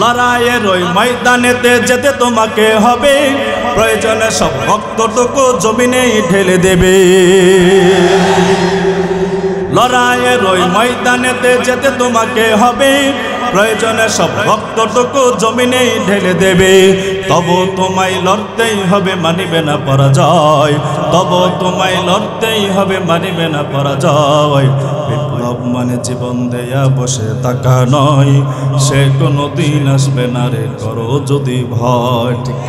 লড়াইয়ের ওই ময়দানেতে যেতে তোমাকে হবে, প্রয়োজনে সব রক্তটুকু জমিনে ঢেলে দেবে। লড়াইয়ের ওই ময়দানেতে যেতে তোমাকে হবে, প্রয়োজনে সব রক্তটুকু জমিনে ঢেলে দেবে। তবু তোমায় লড়তেই হবে, মানিবে না পরাজয়। তবু তোমায় লড়তেই হবে, মানিবে না পরাজয়। বিপ্লব মানে জীবন দেয়া বসে থাকা নয়, সে কোনো দিন আসবে না রে, করো যদি ভয়। ঠিক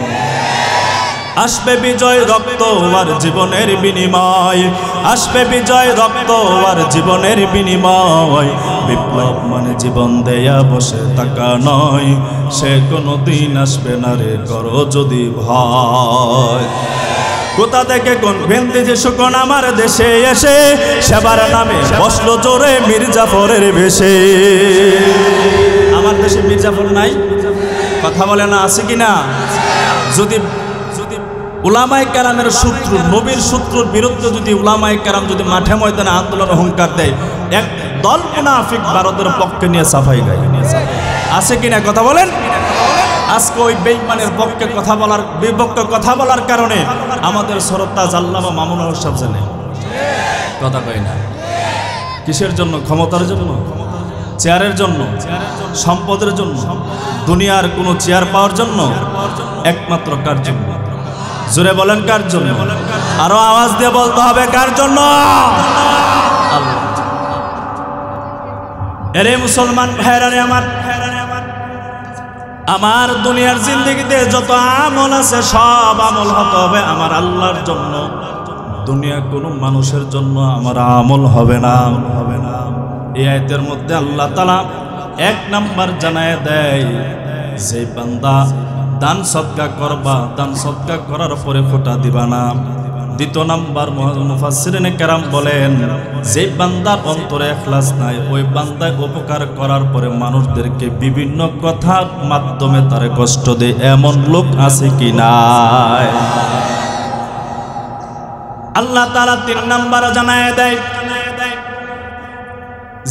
আসবে বিজয় রক্ত আর জীবনের বিনিময়, আসবে বিজয় রক্ত আর জীবনের বিনিময়। বিপ্লব মানে জীবন দেয়া বসে থাকা নয়, সে কোনো দিন আসবে না রে, করো যদি ভয়। কোথা থেকে কোন ভেন্দি যে শুকন আমার দেশে এসে, সেবার নামে বসলো জোরে মির্জাফরের বেশে। আমার দেশে মির্জাফর নাই, কথা বলে না, আছে কিনা? যদি উলামায়ে কেরামের শত্রু, নবীর শত্রুর বিরুদ্ধে যদি উলামায়ে কেরাম যদি মাঠে ময়দানে আন্দোলন হুঙ্কার দেয়, এক দল মুনাফিক ভারতের পক্ষে নিয়ে সাফাই গায়, আছে কিনা কথা বলেন? আজকে ওই বেঈমানের পক্ষে কথা বলার, বিপক্ষে কথা বলার কারণে আমাদের সরতাজ আল্লামা মামুনুল হক সাহেব জানে কথা কয় না। কিসের জন্য? ক্ষমতার জন্য, চেয়ারের জন্য, সম্পদের জন্য, দুনিয়ার কোনো চেয়ার পাওয়ার জন্য? একমাত্র কার জন্য? জোরে বলেন কার জন্য? আরো আওয়াজ দিয়ে বলতে হবে কার জন্য? আল্লাহ। এরে মুসলমান ভাইরা রে আমার, আমার দুনিয়ার জিন্দেগিতে যত আমল আছে সব আমল হতে হবে আমার আল্লাহর জন্য। দুনিয়া কোনো মানুষের জন্য আমার আমল হবে না, হবে না। এই আয়াতের মধ্যে আল্লাহ তাআলা এক নাম্বার জানায় দেয়, যে বান্দা দান সদকা করবা, দান সদকা করার পরে ফোঁটা দিবা না। দ্বিতীয় নাম্বার মুফাসসিরিনে কেরাম বলেন, যে বান্দার অন্তরে ইখলাস নাই, ওই বান্দায় উপকার করার পরে মানুষদেরকে বিভিন্ন কথার মাধ্যমে তারে কষ্ট দেয়, এমন লোক আছে কি নাই? আল্লাহ তাআলা 3 নাম্বার জানায় দেয়,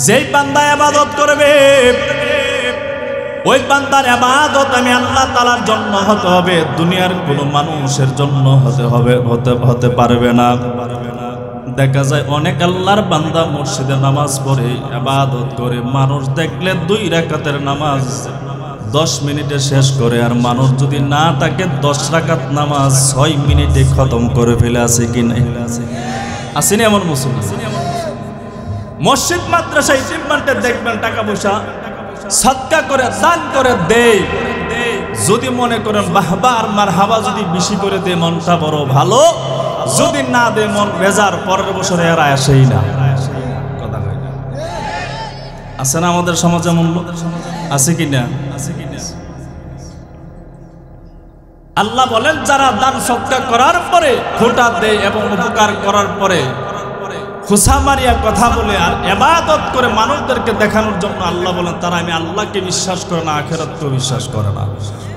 যেই বান্দা ইবাদত করবে, ওই বান্দার ইবাদত আমি আল্লাহ তাআলার জন্য হতে হবে, দুনিয়ার কোনো মানুষের জন্য হতে পারবে না। দেখা যায় অনেক আল্লাহর বান্দা মসজিদে নামাজ পড়ে ইবাদত করে, মানুষ দেখলে 2 রাকাতের নামাজ 10 মিনিটে শেষ করে, আর মানুষ যদি না থাকে 10 রাকাত নামাজ 6 মিনিটে খতম করে ফেলে। আছে কি নাই? আসেনি এমন মুসলমান? মসজিদ মাদ্রাসা ইতিমধ্যে দেখবেন টাকা পয়সা সদকা করে, দান করে দেয়। যদি মনে করেন বাহবা আর মারহাবা যদি বেশি করে দেয়, মনটা বড় ভালো। যদি না দেয়, মন বেজার, পরের বছরে এরা আসেই না। কথা কয় না? আছে না আমাদের সমাজে এমন লোক? আছে কি না? আল্লাহ বলেন, যারা দান সদকা করার পরে, ফোঁটা দেয় এবং উপকার করার পরে খুশা মারিয়া কথা বলে আর ইবাদত করে মানুষদেরকে দেখানোর জন্য, আল্লাহ বলেন তারা আমি আল্লাহকে বিশ্বাস করে না, আখিরাতকে বিশ্বাস করে না।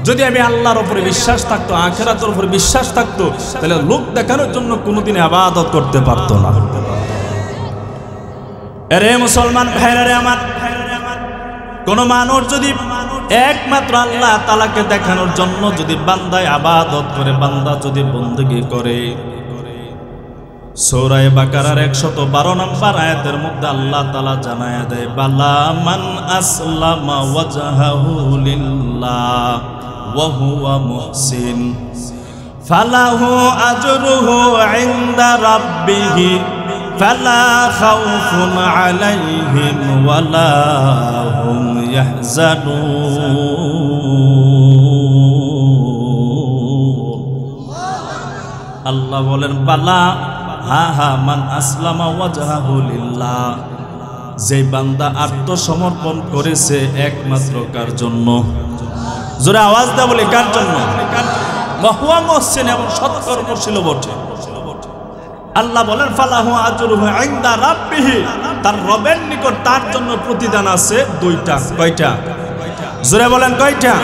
যদি আমি আল্লাহর উপরে বিশ্বাস থাকতো, আখিরাতের উপরে বিশ্বাস থাকতো, তাহলে লোক দেখানোর জন্য কোনোদিন ইবাদত করতে পারতো না। এরে মুসলমান ভাইরা রে আমার, কোন মানুষ যদি একমাত্র আল্লাহ তাআলাকে দেখানোর জন্য যদি বান্দা ইবাদত করে, বান্দা যদি বندگی করে, সূরা বাকারার 112 নম্বর আয়াতের মধ্যে আল্লাহ তাআলা জানায়া দেয়, বালা মান আসলামা ওয়াজহাহু লিল্লাহ ওয়া হুয়া মুহসিন ফালাহু আজরুহু ইনদা রাব্বিহি ফালা খাউফুন আলাইহিম ওয়ালা হুম ইয়াহজানুন। আল্লাহ বলেন, বালা হা মান আসলামা ওয়াজহাহু লিল্লাহ, যে বান্দা আত্মসমর্পণ করেছে একমাত্র কার জন্য? জোরে আওয়াজ দাও বলে, কার জন্য? ওয়া মুহসিন, এবং সৎকর্মশীল বটে। আল্লাহ বলেন, ফালাহু আজরুহু ইনদা রাব্বিহি, তার রবের নিকট তার জন্য প্রতিদান আছে 2টা। কয়টা? জোরে বলেন কয়টা?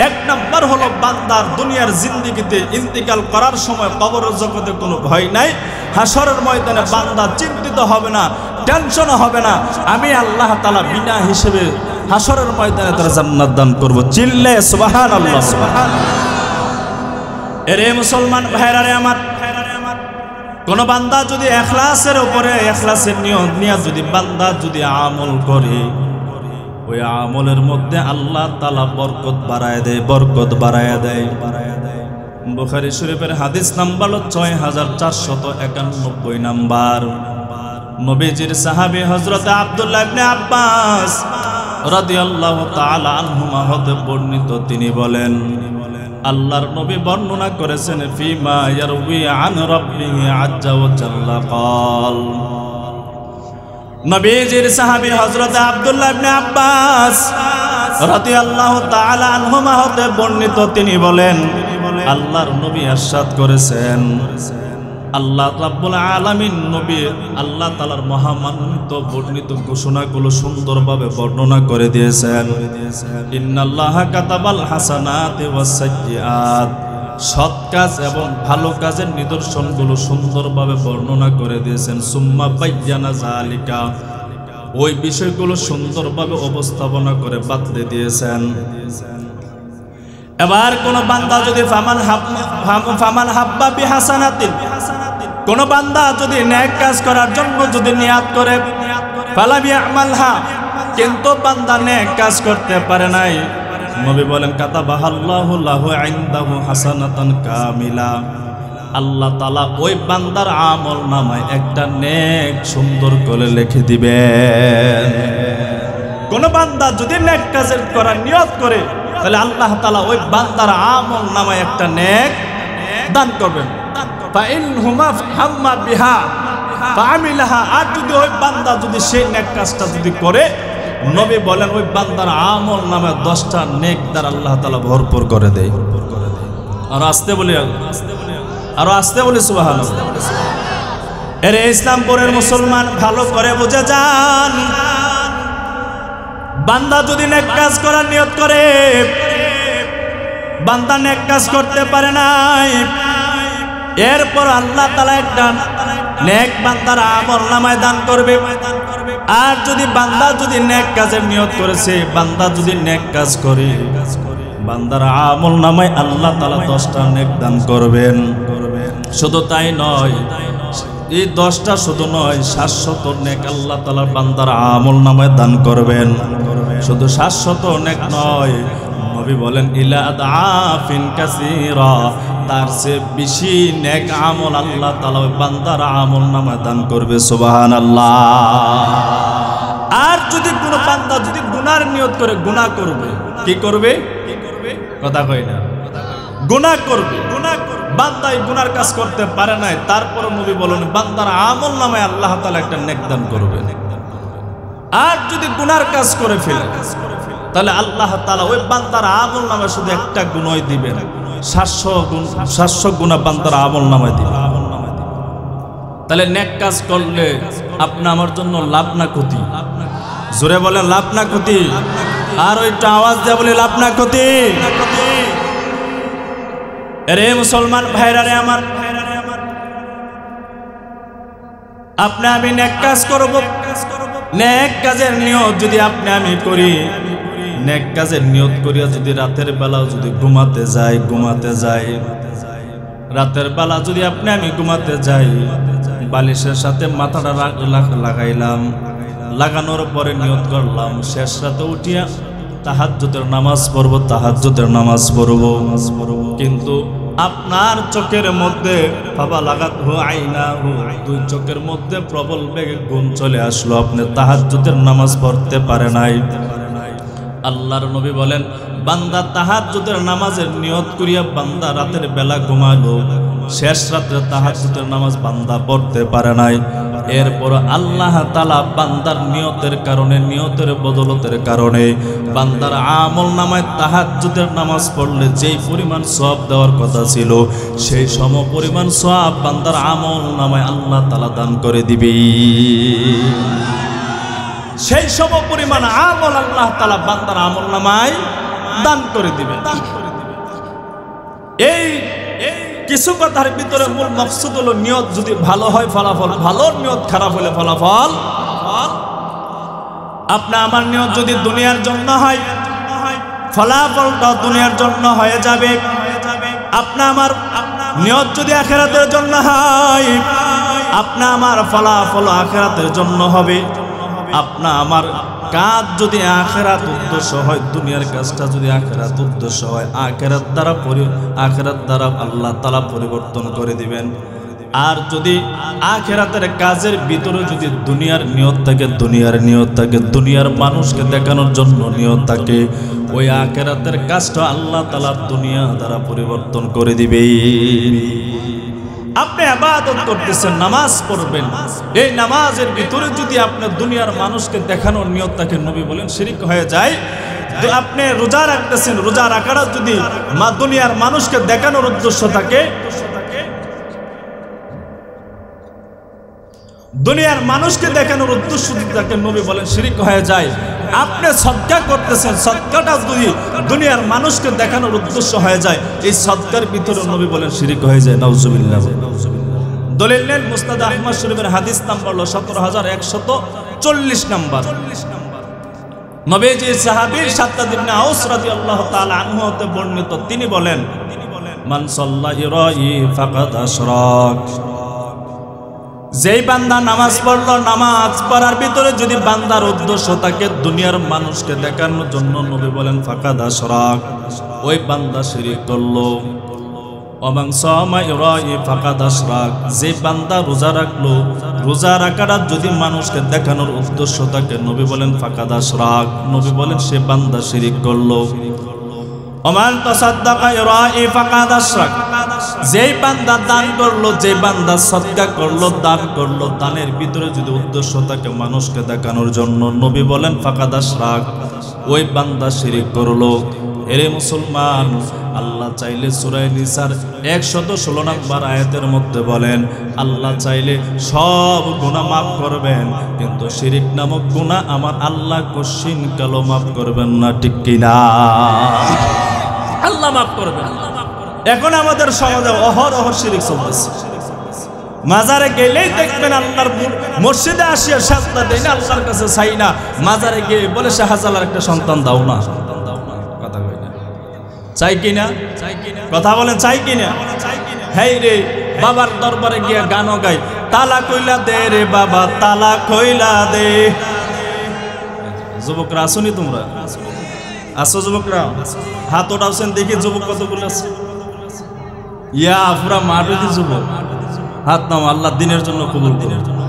1 নাম্বার হলো বান্দার দুনিয়ার জিন্দেগিতে ইন্তিকাল করার সময় কবরের জগতে কোনো ভয় নাই। হাসরের ময়দানে বান্দা চিন্তিত হবে না, টেনশন হবে না। আমি আল্লাহ তাআলা বিনা হিসেবে হাসরের ময়দানে তার জান্নাত দান করব। চিল্লে সুবহানাল্লাহ। এরে মুসলমান ভাইরা রে আমার, কোন বান্দা যদি ইখলাসের উপরে ইখলাসের নিয়ত নিয়ে যদি বান্দা যদি আমল করে, ওই আমলের মধ্যে আল্লাহ তাআলা বরকত বাড়ায় দেয়, বরকত বাড়ায় দেয়। বুখারী শরীফের হাদিস নাম্বার 6491 নাম্বার। নবীজির সাহাবী হযরত আব্দুল্লাহ ইবনে আব্বাস রাদিয়াল্লাহু তাআলা আনহুমা হতে বর্ণিত, তিনি বলেন আল্লাহর নবী বর্ণনা করেছেন ফিমা ইয়ারউই আন রাব্বিহি আজ্জা ওয়া জাল্লা ক্বাল। নবীজির সাহাবী হযরত আব্দুল্লাহ ইবনে আব্বাস রাদিয়াল্লাহু তাআলা আনহুমা হতে বর্ণিত, তিনি বলেন আল্লাহর নবী ইরশাদ করেছেন, আল্লাহ রাব্বুল আলামিন নবী আল্লাহ তাআলার মহামান্বিত বর্ণিত ঘোষণাগুলো সুন্দরভাবে বর্ণনা করে দিয়েছেন। ইন্নাল্লাহা কাতাবাল হাসানাতি ওয়াস সাইয়্যাত, সৎ কাজ এবং ভালো কাজের নিদর্শনগুলো সুন্দরভাবে বর্ণনা করে দিয়েছেন। সুম্মা বায়্যানা যালিকা, ওই বিষয়গুলো সুন্দরভাবে উপস্থাপনা করে বাতলে দিয়েছেন। এবার কোন বান্দা যদি ফামান হাব্বা বিহাসানাতিন, কোন বান্দা যদি নেক কাজ করার জন্য যদি নিয়াত করে, ফালাম ইয়ামালহা, কিন্তু বান্দা নেক কাজ করতে পারে নাই, নবী বলেন কাতাবাহাল্লাহু লাহু ইনদাহু হাসানাতান কামিলা, আল্লাহ তাআলা ওই বান্দার আমল নামায় একটা নেক সুন্দর করে লিখে দিবেন। কোন বান্দা যদি নেক কাজের করার নিয়ত করে, তাহলে আল্লাহ তাআলা ওই বান্দার আমল নামায় একটা নেক দান করবেন। ফাইন হুমা হাম্মা বিহা ফাআমিলাহা, আর যদি ওই বান্দা যদি সেই নেক কাজটা যদি করে, নবী বলেন ওই বান্দার আমল নামে 10টা নেক দ্বারা আল্লাহ তাআলা ভরপুর করে দেয়। আর আস্তে বলি, আর আস্তে বলি সুবহানাল্লাহ। এর ইসলামপুরের মুসলমান ভালো করে বুঝে যান, বান্দা যদি নেক কাজ করার নিয়ত করে, বান্দা নেক কাজ করতে পারে নাই, এরপর আল্লাহ তাআলা একটা নেক বান্দার আমল নামায় দান করবে। আর যদি বান্দা যদি নেক কাজের নিয়ত করেছে, বান্দা যদি নেক কাজ করে, বান্দার আমল নামায় আল্লাহ তাআলা 10টা নেক দান করবেন। শুধু তাই নয়, এই 10টা শুধু নয়, 700 নেক আল্লাহ তাআলা বান্দার আমল নামায় দান করবেন। শুধু 700 নেক নয়, নবী বলেন ইলা আদাফিন কাসীরা, তার চেয়ে বেশি নেক আমল আল্লাহ তাআলা বান্দার আমল নামায় দান করবে। সুবহানাল্লাহ। আর যদি কোনো বান্দা যদি গুনার নিয়ত করে, গুনাহ করবে, কি করবে? কথা কই না, গুনাহ করবে। বান্দা এই গুনার কাজ করতে পারে নাই, তারপর নবী বলেন বান্দার আমল নামায় আল্লাহ তাআলা একটা নেক দান করবে। আর যদি গুনার কাজ করে ফেলে, তাহলে আল্লাহ তাআলা ওই বান্দার আমল নামায় শুধু একটা গুনাহই দিবেন, 700 গুনাহ বান্দার আমল নামায় দিবেন। তাহলে নেক কাজ করলে আপনি আমার জন্য লাভ না ক্ষতি? জোরে বলে লাভ না ক্ষতি? আর ওইটা আওয়াজ দিয়ে বলে লাভ না ক্ষতি? আরে মুসলমান ভাইরা রে আমার, আপনি আমি নেক কাজ করব, নেক কাজের নিয়ত যদি আপনি আমি করি, নেক কাজের নিয়ত করিয়া যদি রাতের বেলা যদি ঘুমাতে যাই, রাতের বেলা যদি আপনি আমি ঘুমাতে যাই, বালিশের সাথে মাথাটা লাগাইলাম, লাগানোর পরে নিয়ত করলাম শেষ রাতে উঠিয়া তাহাজ্জুদের নামাজ পড়ব, কিন্তু আপনার চোখের মধ্যে বাবা লাগাত হু আইনা হু, দুই চোখের মধ্যে প্রবল বেগে ঘুম চলে আসলো, আপনি তাহাজ্জুদের নামাজ পড়তে পারে নাই। আল্লাহর নবী বলেন বান্দা তাহাজ্জুদের নামাজের নিয়ত করিয়া বান্দা রাতের বেলা ঘুমালো, শেষ রাতে তাহাজ্জুদের নামাজ বান্দা পড়তে পারে নাই, এরপর আল্লাহ তাআলা বান্দার নিয়তের কারণে, নিয়তের বদলতের কারণে বান্দার আমল নামায় তাহাজ্জুদের নামাজ পড়লে যেই পরিমাণ সওয়াব দেওয়ার কথা ছিল, সেই সম পরিমাণ সওয়াব বান্দার আমল নামায় আল্লাহ তাআলা দান করে দিবে। সেই সম পরিমাণ আমল আল্লাহ তাআলা বান্দার আমল নামায় দান করে দিবেন। এই কিছু কথার ভিতরে মূল মাকসুদ হলো নিয়ত যদি ভালো হয় ফলাফল ভালো, নিয়ত খারাপ হলে ফলাফল আপনি আমার নিয়ত যদি দুনিয়ার জন্য হয়, ফলাফলটা দুনিয়ার জন্য হয়ে যাবে। আপনি আমার নিয়ত যদি আখিরাতের জন্য হয়, আপনি আমার ফলাফল আখিরাতের জন্য হবে। আপনি আমার কাজ যদি আখিরাত উদ্দেশ্য হয়, দুনিয়ার কাজটা যদি আখিরাত উদ্দেশ্য হয়, আখিরাত দ্বারা আল্লাহ তাআলা পরিবর্তন করে দিবেন। আর যদি আখিরাতের কাজের ভিতরে যদি দুনিয়ার নিয়ত থাকে, দুনিয়ার মানুষকে দেখানোর জন্য নিয়ত থাকে, ওই আখিরাতের কাজটা আল্লাহ তাআলা দুনিয়া দ্বারা পরিবর্তন করে দিবে। আপনি ইবাদত করতেছেন, নামাজ পড়বেন, এই নামাজের ভিতরে যদি আপনি দুনিয়ার মানুষকে দেখানোর নিয়ত থাকে, নবী বলেন শিরক হয়ে যায়। আপনি রোজা রাখতেছেন, রোজা রাখাটা যদি দুনিয়ার মানুষকে দেখানোর উদ্দেশ্য থাকে, দুনিয়ার মানুষকে দেখানোর উদ্দেশ্য থাকে, নবী বলেন শিরক হয়ে যায়। আপনি সদকা করতেছেন, সদকাটা যদি দুনিয়ার মানুষকে দেখানোর উদ্দেশ্য হয়ে যায়, এই সদকার ভিতরে নবী বলেন শিরক হয়ে যায়। নাউজুবিল্লাহ। দলিল নেন মুসনাদ আহমদ শরীফের হাদিস নাম্বার হলো 17140 নাম্বার। নবীজির সাহাবী শাদ্দাদ ইবনে আউস রাদিয়াল্লাহু তাআলা আনহু হতে বর্ণিত, তিনি বলেন মান সাল্লাল্লাহু রাই ফাকাদ আশরাক। যেই বান্দা নামাজ পড়লো, নামাজ পড়ার ভিতরে যদি বান্দার উদ্দেশ্য থাকে দুনিয়ার মানুষকে দেখানোর জন্য, নবী বলেন ফাকাদ আশরাক, ওই বান্দা শিরক করলো। ওমান সামা ইরাই ফাকাদ আশরাক, যে বান্দা রোজা রাখলো, রোজা রাখাটা যদি মানুষকে দেখানোর উদ্দেশ্য থাকে, নবী বলেন ফাকাদ আশরাক, নবী বলেন সে বান্দা শিরক করলো। ওমান তাসাদ্দাকা ইরাই ফাকাদ আশরাক, যেই বান্দা দান করলো, যে বান্দা সদকা করলো, দান করলো, দানের ভিতরে যদি উদ্দেশ্য থাকে মানুষকে দেখানোর জন্য, নবী বলেন ফাকাদ আশরাক, ওই বান্দা শিরক করলো। এরে মুসলমান, আল্লাহ চাইলে সূরা নিসার 116 নম্বর আয়াতের মধ্যে বলেন, আল্লাহ চাইলে সব গুনাহ মাফ করবেন, কিন্তু শিরক নামক গুনাহ আমার আল্লাহ কোশ্চিন কালো মাফ করবেন না, ঠিক কিনা? আল্লাহ মাফ করবেন। এখন আমাদের সমাজে অহরহ শিরক চলতেছে। মাজারে গেলেই দেখবেন আল্লাহর মসজিদে আসিয়া সাজদা দেয় না, আল্লাহর কাছে চাই না, মাজারে গিয়ে বলে শাহজালাল একটা সন্তান দাও না। কথা কই না, চাই কিনা? কথা বলেন, চাই কিনা? হেই রে, বাবার দরবারে গিয়া গানও গাই, তালা কইলা দে রে বাবা, তালা কইলা দে। যুবকরা আসুনি, তোমরা আসো? যুবকরা হাত ওঠাওছেন দেখি, যুবক কতগুলো আছে? ইয়া পুরা মাঠে যুবক, হাত নাও, আল্লাহ দিনের জন্য কবুল দিনের জন্য।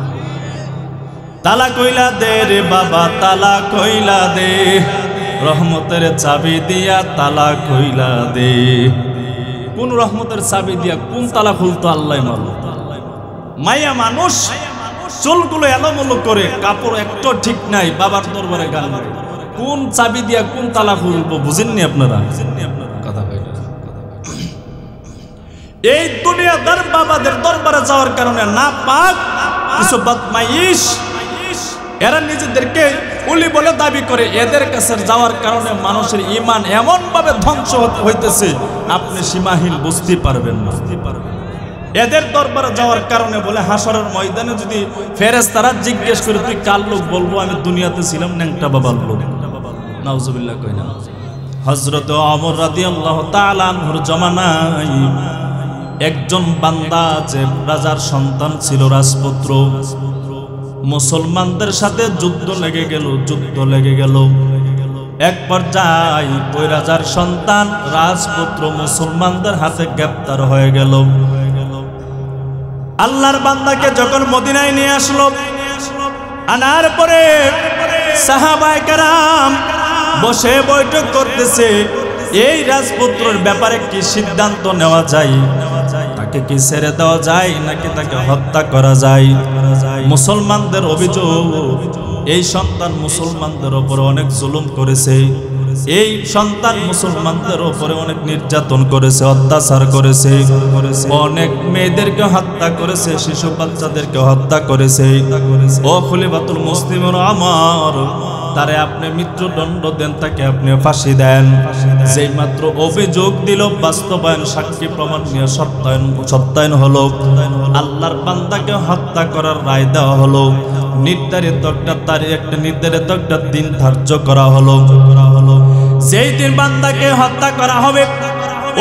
তালা কইলা দে রে বাবা, তালা কইলা দে, রহমতের চাবি দিয়া তালা কইলা দে। কোন রহমতের চাবি দিয়া কোন তালা খুলতো আল্লাহ মালুম। মাইয়া মানুষ চুলগুলো এলোমেলো করে, কাপড় একটু ঠিক নাই, বাবার দরবারে গান গায়, কোন চাবি দিয়া কোন তালা খুলবো বুঝেননি আপনারা? কথা কইলা। এই দুনিয়াদার বাবাদের দরবারে যাওয়ার কারণে না পাক কিছু বদমাইশ, এরা নিজেদেরকে উলি বলে দাবি করে, এদের কাছে যাওয়ার কারণে মানুষের ঈমান এমন ভাবে ধ্বংস হইতেছে আপনি সীমাহীন বুঝতে পারবেন না। এদের দরবারে যাওয়ার কারণে বলে হাসরের ময়দানে যদি ফেরেশতারা জিজ্ঞেস করে তুই কার লোক, বলবো আমি দুনিয়াতে ছিলাম ন্যাংটা বাবার লোক। নাউজুবিল্লাহ কই না? হযরত ওমর রাদিয়াল্লাহু তাআলা আনহুর জামানায় একজন বান্দা, যে রাজার সন্তান ছিল, রাজপুত্র, মুসলমানদের সাথে যুদ্ধ লেগে গেল। এক পর্যায়ে ওই রাজার সন্তান রাজপুত্র মুসলমানদের হাতে গ্রেফতার হয়ে গেল। আল্লাহর বান্দাকে যখন মদিনায় নিয়ে আসলো, আনার পরে সাহাবায়ে কেরাম বসে বৈঠক করতেছে, এই রাজপুত্রের ব্যাপারে কি সিদ্ধান্ত নেওয়া যায়, তাকে কি ছেড়ে দেওয়া যায় নাকি তাকে হত্যা করা যায়? মুসলমানদের অভিযোগ, এই সন্তান মুসলমানদের উপরে অনেক জুলুম করেছে, এই সন্তান মুসলমানদের উপরে অনেক নির্যাতন করেছে, অত্যাচার করেছে, অনেক মেয়েদেরকে হত্যা করেছে, শিশু বাচ্চাদেরকে হত্যা করেছে। ও খলিফাতুল মুসলিমিন আমার, তারে আপনি মৃত্যুদণ্ড দেন, তাকে আপনি ফাঁসি দেন। যেই মাত্র অভিযোগ দিল, বাস্তবায়ন সাক্ষী প্রমাণ নিয়ে সত্যায়ন হলো, আল্লাহর বান্দাকে হত্যা করার রায় দেওয়া হলো। নির্ধারিত একটা তারিখ, একটা নির্ধারিত একটা দিন ধার্য করা হলো। যেই দিন বান্দাকে হত্যা করা হবে,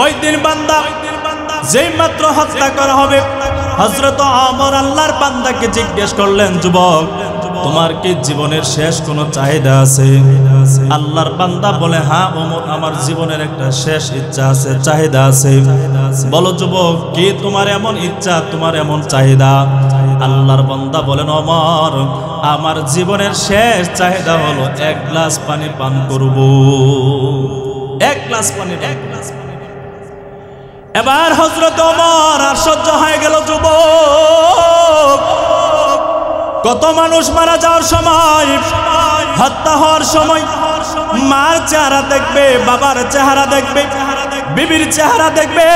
ওই দিন বান্দা যেই মাত্র হত্যা করা হবে, হযরত ওমর আল্লাহর বান্দাকে জিজ্ঞেস করলেন, যুবক তোমার কি জীবনের শেষ কোনো চাহিদা আছে? আল্লাহর বান্দা বলে, হ্যাঁ ওমর, আমার জীবনের একটা শেষ ইচ্ছা আছে, চাহিদা আছে। বলো যুবক, কি তোমার এমন ইচ্ছা, তোমার এমন চাহিদা? আল্লাহর বান্দা বলেন, ওমর আমার জীবনের শেষ চাহিদা হলো এক গ্লাস পানি পান করব, এক গ্লাস পানি। এবার হযরত ওমর আর সহ্য হয়ে গেল। যুবক, কত মানুষ মারা যাওয়ার সময়, হত্যা হওয়ার সময় মার চেহারা দেখবে, বাবার চেহারা দেখবে, বিবির চেহারা দেখবে,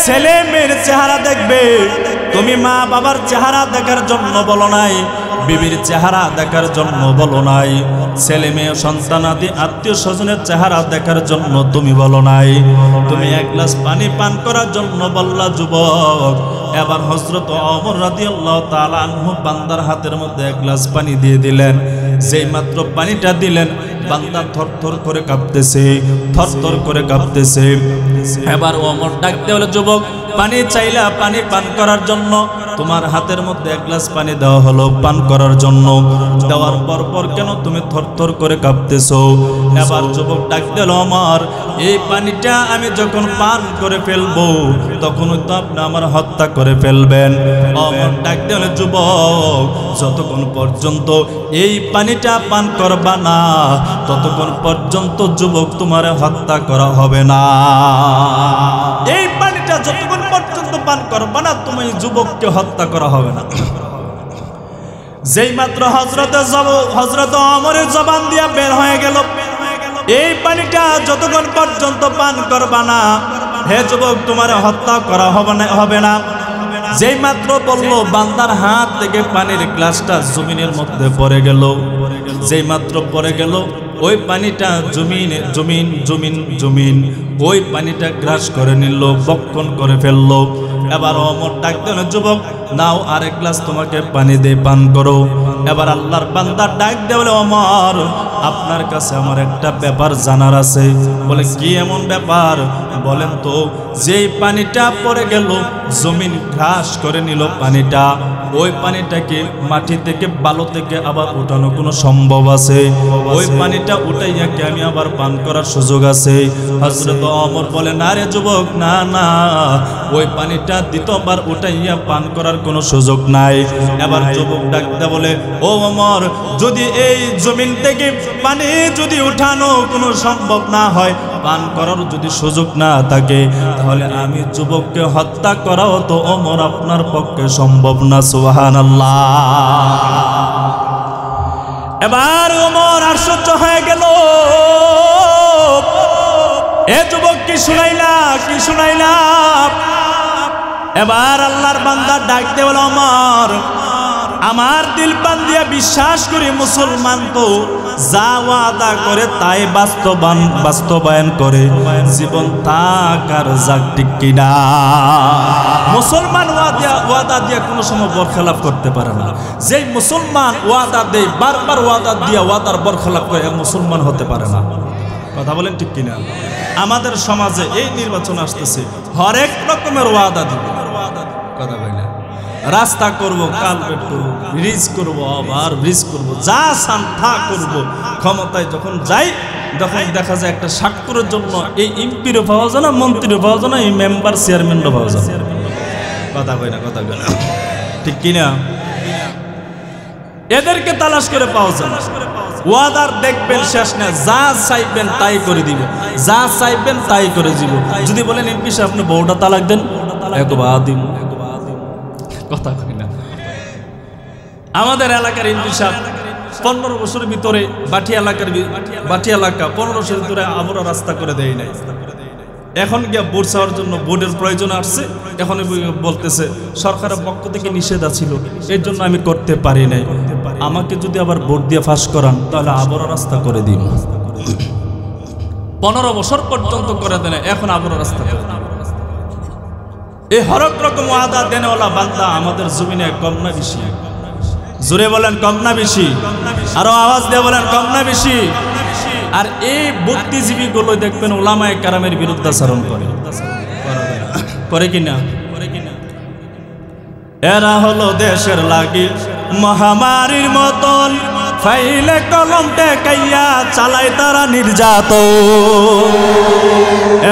ছেলে মেয়ের চেহারা দেখবে। তুমি মা বাবার চেহারা দেখার জন্য বলো নাই, বিবির চেহারা দেখার জন্য বলো নাই, ছেলে মেয়ে সন্তানাদি আত্মীয় স্বজনের চেহারা দেখার জন্য তুমি বলো নাই, তুমি এক গ্লাস পানি পান করার জন্য বললা। যুবক, এবার হযরত ওমর রাদিয়াল্লাহু তাআলা আনহু বান্দার হাতের মধ্যে এক গ্লাস পানি দিয়ে দিলেন। যেই মাত্র পানিটা দিলেন, বান্দা থরথর করে কাঁপতেছে, থরথর করে কাঁপতেছে। এবার ওমর ডাকতে হলো, যুবক পানি চাইলা, পানি পান করার জন্য তোমার হাতের মধ্যে এক গ্লাস পানি দেওয়া হলো পান করার জন্য, দেওয়ার পর কেন তুমি থরথর করে কাঁপতেছো? এবার যুবক ডাকতে হলো, ওমর এই পানিটা আমি যখন পান করে ফেলবো তখনই তো আপনি আমার হত্যা করে ফেলবেন। ওমর ডাকতে হলো, যুবক যতক্ষণ পর্যন্ত এই পানিটা পান করবা না ততক্ষণ পর্যন্ত যুবক তোমার হত্যা করা হবে না। এই পানিটা যতক্ষণ পর্যন্ত পান করবা না তুমি যুবককে হত্যা করা হবে না। যেই মাত্র হযরত ওমরের জবান দিয়া বের হয়ে গেল, এই পানিটা যতক্ষণ পর্যন্ত পান করবা না হে যুবক তোমার হত্যা করা হবে না। যেই মাত্র বলল, বান্দার হাত থেকে পানির গ্লাসটা জমিনের মধ্যে পড়ে গেল। যেই মাত্র পড়ে গেল, ওই পানিটা জমিন ওই পানিটা গ্রাস করে নিল, বক্ষণ করে ফেললো। এবার ওমর ডাকতে হলো, যুবক নাও আরেক গ্লাস তোমাকে পানি দিয়ে পান করো। এবার আল্লাহর বান্দা ডাক দিয়ে বলে, ওমর আপনার কাছে আমার একটা ব্যাপার জানার আছে। বলে, কি এমন ব্যাপার বলেন তো? যেই পানিটা পড়ে গেল, জমিন ঘাস করে নিল পানিটা, ওই পানিটাকে মাটি থেকে বালু থেকে আবার উঠানো কোনো সম্ভব আছে? ওই পানিটা উঠাইয়া কি আমি আবার পান করার সুযোগ আছে? হযরত ওমর বলে, না রে যুবক, না না, ওই পানিটা দ্বিতীয়বার উঠাইয়া পান করার কোনো সুযোগ নাই। এবার যুবক ডাকতে বলে, ও ওমর যদি এই জমিন থেকে পানি যদি উঠানো কোনো সম্ভব না হয়, পান করার যদি সুযোগ না থাকে, তাহলে আমি যুবককে হত্যা করাও তো ওমর আপনার পক্ষে সম্ভব না। সুবহানাল্লাহ। এবার ওমর আর সহ্য হয়ে গেল। এ যুবক কি শুনাইলা, কি শুনাইলা? এবার আল্লাহর বান্দা ডাকতে বলে, ওমর আমার দিল বান্ধিয়া বিশ্বাস করি মুসলমান তো যা ওয়াদা করে তাই বাস্তবায়ন করে, জীবন থাকার যাক ঠিক কিনা? মুসলমান ওয়াদা দিয়া কোনো সময় বরখেলাপ করতে পারে না। যেই মুসলমান ওয়াদা দেয়, বারবার ওয়াদা দিয়া ওয়াদার বরখেলাপ করে, মুসলমান হতে পারে না। কথা বলেন ঠিক কিনা? আমাদের সমাজে এই নির্বাচন আসতেছে, হরেক রকমের ওয়াদা দিবে। কথা বলে রাস্তা করব, কালভেট করব, ব্রিজ করব, আবার ব্রিজ করব, যা চান তা করব। ক্ষমতায় যখন যাই তখন দেখা যায় একটা স্বাক্ষরের জন্য এই এমপিরও পাওয়া যায় না, মন্ত্রীও পাওয়া যায় না, এই মেম্বার চেয়ারম্যানও পাওয়া যায়। কথা কই না, কথা কই না, ঠিক কিনা? এদেরকে তালাশ করে পাওয়া যায় না। ওয়াদার দেখবেন শেষ না, যা চাইবেন তাই করে দিব, যা চাইবেন তাই করে দিব। যদি বলেন এমপি সাহেব আপনি বউটা তালাক দেন, একবার দিব। কথা কই না। আমাদের এলাকার এমপি সাহেব 15 বছরের ভিতরে বাটি এলাকা 15 বছরের ভিতরে আমরা রাস্তা করে দেয় নাই। এখন গিয়া ভোট চাওয়ার জন্য ভোটের প্রয়োজন আসছে, এখন বলতেছে সরকারের পক্ষ থেকে নিষেধ ছিল, এর জন্য আমি করতে পারি নাই। আমাকে যদি আবার ভোট দিয়ে ফাঁস করান তাহলে আবার রাস্তা করে দিন। 15 বছর পর্যন্ত করে দেন, এখন আবার রাস্তা করে দিন। এই হরেক রকম ওয়াদা দেনেওয়ালা বান্দা আমাদের জমিনে কম না বেশি? জোরে বলেন কম না বেশি? আরো আওয়াজ দিয়ে বলেন কম না বেশি? আর এই বুদ্ধিজীবীগুলো দেখবেন উলামায়ে কেরামের বিরুদ্ধাচরণ করে কিনা? এরা হলো দেশের লাগি মহামারীর মতন, ফাইলে কলম টেকাইয়া চালায় তারা নির্যাতন।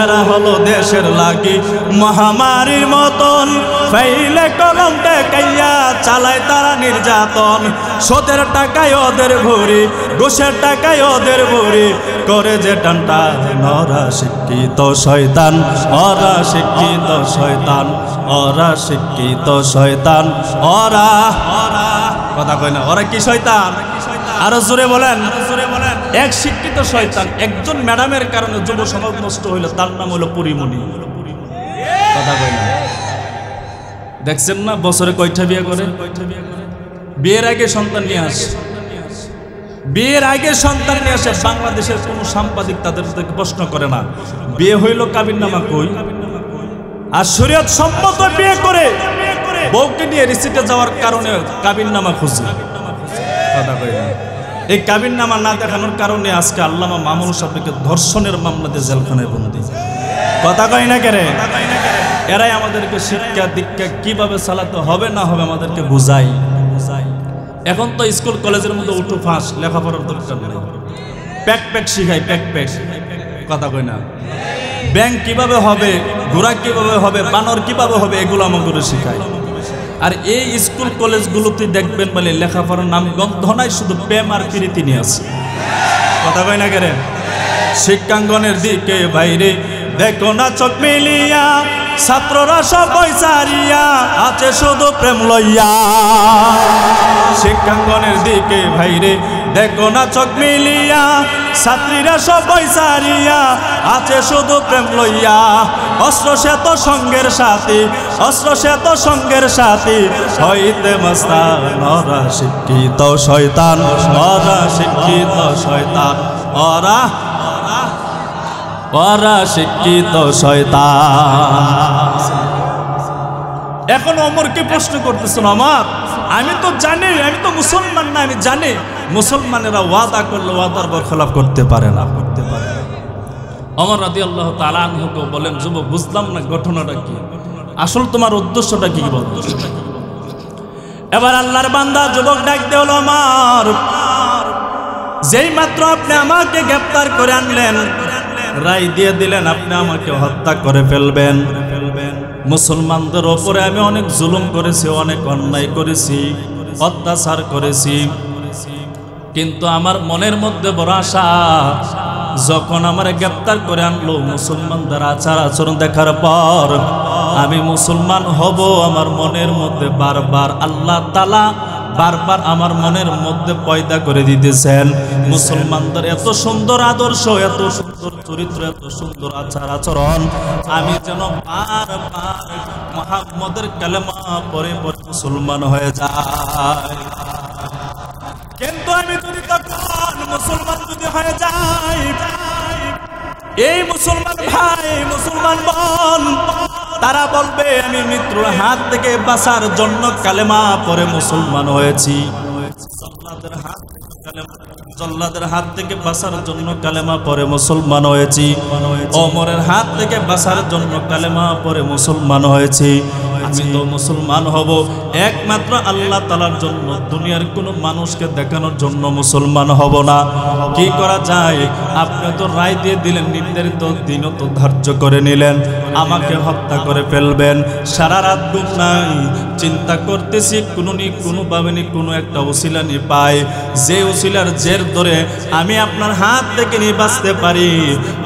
এরা হলো দেশের লাগি মহামারীর মতন, ফাইলে কলম টেকাইয়া চালায় তারা নির্যাতন। সুদের টাকায় ওদের ভরি, ঘুষের টাকায় ওদের ভরি, করে যে টানটা ওরা শিক্ষিত শয়তান, ওরা শিক্ষিত শয়তান, ওরা শিক্ষিত শয়তান, ওরা কথা কয় না, ওরা কি শয়তান? আরো জোরে বলেন। এক শিক্ষিত শয়তান, একজন ম্যাডামের কারণে যুব সমাজ নষ্ট হইল, তার নাম হলো পরিমণি। কথা কয় না? দেখছেন না বছরে কয়টা বিয়ে করে? বিয়ের আগে সন্তান নিয়ে আসে, বিয়ের আগে সন্তান নিয়ে আসে। বাংলাদেশের কোন সাংবাদিক তাদের প্রশ্ন করে না বিয়ে হইল কাবিননামা কই? আর শরীয়ত সম্মত বিয়ে করে বউকে নিয়ে রিসিটে যাওয়ার কারণে কাবিননামা খুঁজে। কথা কই না? এই কাবিননামা না দেখানোর কারণে আজকে আল্লামা মামুনুল সাহেবকে ধর্ষণের মামলাতে জেলখানায় বন্দী। কথা কই না কেরে? এরাই আমাদেরকে শিক্ষা দীক্ষা কিভাবে চালাতে হবে না হবে আমাদেরকে বুঝাই। এখন তো স্কুল কলেজের মধ্যে উঠো ফাঁস, লেখাপড়ার দরকার নেই, প্যাক প্যাক শিখাই, প্যাক প্যাক। কথা কই না? ব্যাংক কিভাবে হবে, ঘোড়া কিভাবে হবে, বানর কিভাবে হবে, এগুলো আমাদের শিখায়। আর এই স্কুল কলেজগুলোতে দেখবেন বলে লেখাপড়ার নাম গন্ধ নাই, শুধু প্রেম আর প্রীতি নিয়ে আছে। কথা কই না কেরে? শিক্ষাঙ্গনের দিকে বাইরে দেখো না চোখ মিলিয়া, ছাত্ররা সবাই সারিয়া আছে শুধু প্রেম লইয়া। শিক্ষাঙ্গনের দিকে বাইরে দেখো না চোখ মিলিয়া, ছাত্রীরা সবাই সারিয়া আছে শুধু প্রেম লইয়া। অস্ত্র সে তো সঙ্গের সাথী, অস্ত্র সে তো সঙ্গের সাথী, হইতে মস্তান ওরা শিক্ষিত শয়তান, ওরা শিক্ষিত শয়তান, ওরা ওরা শিক্ষিত শয়তান। এখন ওমরকে প্রশ্ন করতেছেন, ওমর আমি তো জানি, আমি তো মুসলমান না, আমি জানি মুসলমানেরা ওয়াদা করলে ওয়াদার বরখলাফ করতে পারে না। ওমর রাদিয়াল্লাহু তাআলা আনহুকে বলেন, যুবক বুঝলাম না ঘটনাটা কি, আসল তোমার উদ্দেশ্যটা কি বল। এবার আল্লাহর বান্দা যুবক ডাক দেওয়াল, ওমর যেই মাত্র আপনি আমাকে গ্রেফতার করে আনলেন, রায় দিয়ে দিলেন আপনি আমাকে হত্যা করে ফেলবেন। মুসলমানদের ওপরে আমি অনেক জুলুম করেছি, অনেক অন্যায় করেছি, অত্যাচার করেছি, কিন্তু আমার মনের মধ্যে বড় আশা, যখন আমার গ্রেফতার করে আনলো মুসলমানদের আচার আচরণ দেখার পর আমি মুসলমান হব। আমার মনের মধ্যে বারবার আল্লাহ তাআলা বারবার আমার মনের মধ্যে পয়দা করে দিতেছেন, মুসলমানদের এত সুন্দর আদর্শ, এত সুন্দর চরিত্র, এত সুন্দর আচার আচরণ, আমি যেন বারবার মুহাম্মদের কালেমা পড়ে পড়ে মুসলমান হয়ে যাই। কিন্তু আমি যদি তখন মুসলমান যদি হয়ে যাই, এই মুসলমান ভাই, মুসলমান বোন, তারা বলবে আমি মৃত্যুর হাত থেকে বাঁচার জন্য কালেমা পড়ে মুসলমান হয়েছি। জল্লাদের হাত থেকে বাঁচার জন্য কালেমা পড়ে মুসলমান হয়েছি, ওমরের হাত থেকে বাঁচার জন্য কালেমা পড়ে মুসলমান হয়েছি। আমি তো মুসলমান হব একমাত্র আল্লাহ তাআলার জন্য, দুনিয়ার কোনো মানুষকে দেখানোর জন্য মুসলমান হব না। কি করা যায়? আপনি তো রায় দিয়ে দিলেন, নির্ধারিত দিনও তো ধার্য করে নিলেন, আমাকে হত্যা করে ফেলবেন। সারা রাত ঘুম নাই, চিন্তা করতেছি কোনোভাবে কোনো একটা উসিলা নিয়ে পাই, যে উসিলার জের ধরে আমি আপনার হাত থেকে নিয়ে বাঁচতে পারি,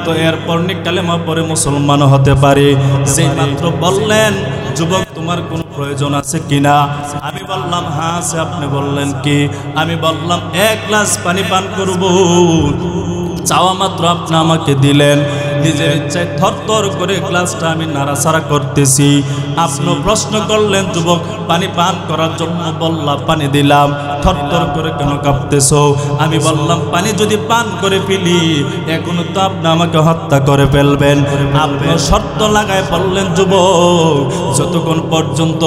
তো এরপর কালেমা পড়ে মুসলমান হতে পারি। যে মাত্র বললেন, যুবক তোমার কোন প্রয়োজন আছে কিনা? আমি বললাম হ্যাঁ আছে। আপনি বললেন কি? আমি বললাম 1 গ্লাস পানি পান করব। চাওয়া মাত্র আপনি আমাকে দিলেন। নিজের ইচ্ছায় থরথর করে গ্লাসটা আমি নাড়াচাড়া করতেছি। আপনি প্রশ্ন করলেন যুবক পানি পান করার জন্য, বললাম পানি দিলাম, থরথর করে কেন কাঁপতেছো? আমি বললাম পানি যদি পান করে ফেলি এখন তো আপনি আমাকে হত্যা করে ফেলবেন। আপনি শর্ত লাগায় বললেন যুবক যতক্ষণ পর্যন্ত